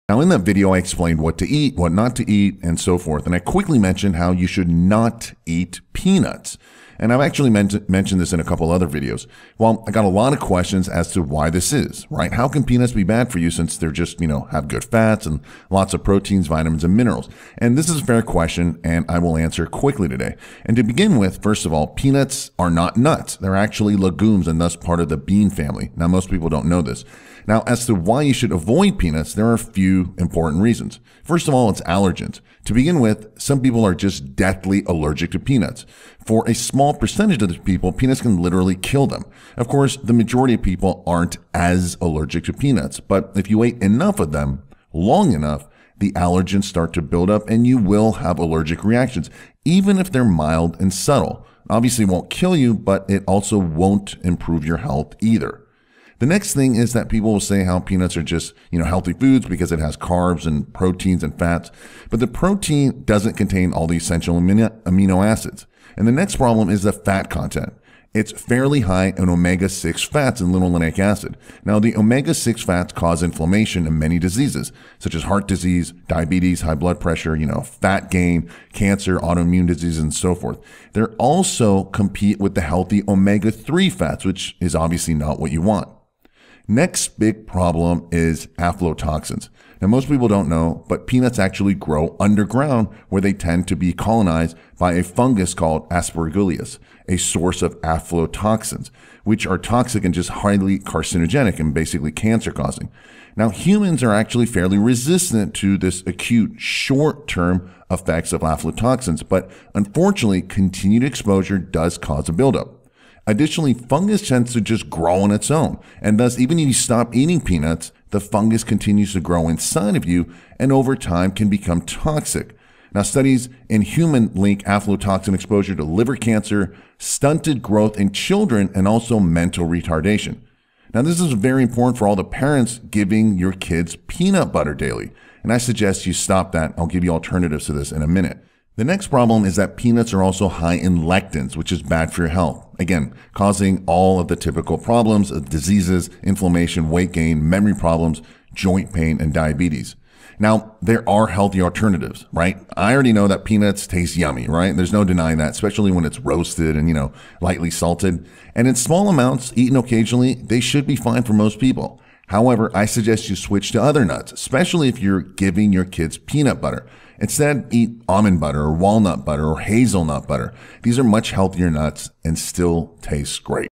Now, in that video, I explained what to eat, what not to eat, and so forth. And I quickly mentioned how you should not eat peanuts. And I've actually mentioned this in a couple other videos. Well, I got a lot of questions as to why this is, right? How can peanuts be bad for you since they're just, have good fats and lots of proteins, vitamins, and minerals? And this is a fair question, and I will answer quickly today. And to begin with, first of all, peanuts are not nuts. They're actually legumes and thus part of the bean family. Now, most people don't know this. Now, as to why you should avoid peanuts, there are a few important reasons. First of all, it's allergens. To begin with, some people are just deathly allergic to peanuts. For a small percentage of the people, peanuts can literally kill them. Of course, the majority of people aren't as allergic to peanuts, but if you ate enough of them long enough, the allergens start to build up and you will have allergic reactions, even if they're mild and subtle. Obviously, it won't kill you, but it also won't improve your health either. The next thing is that people will say how peanuts are just, healthy foods because it has carbs and proteins and fats. But the protein doesn't contain all the essential amino acids. And the next problem is the fat content. It's fairly high in omega-6 fats and linoleic acid. Now, the omega-6 fats cause inflammation in many diseases, such as heart disease, diabetes, high blood pressure, fat gain, cancer, autoimmune disease, and so forth. They also compete with the healthy omega-3 fats, which is obviously not what you want. Next big problem is aflatoxins. Now, most people don't know, but peanuts actually grow underground where they tend to be colonized by a fungus called Aspergillus, a source of aflatoxins, which are toxic and just highly carcinogenic and basically cancer causing. Now, humans are actually fairly resistant to this acute short-term effects of aflatoxins, but unfortunately, continued exposure does cause a buildup. Additionally, fungus tends to just grow on its own, and thus even if you stop eating peanuts, the fungus continues to grow inside of you and over time can become toxic. Now, studies in human link aflatoxin exposure to liver cancer, stunted growth in children, and also mental retardation. Now, this is very important for all the parents giving your kids peanut butter daily, and I suggest you stop that. I'll give you alternatives to this in a minute. The next problem is that peanuts are also high in lectins, which is bad for your health. Again, causing all of the typical problems of diseases, inflammation, weight gain, memory problems, joint pain, and diabetes. Now, there are healthy alternatives, right? I already know that peanuts taste yummy, right? There's no denying that, especially when it's roasted and, lightly salted. And in small amounts, eaten occasionally, they should be fine for most people. However, I suggest you switch to other nuts, especially if you're giving your kids peanut butter. Instead, eat almond butter or walnut butter or hazelnut butter. These are much healthier nuts and still taste great.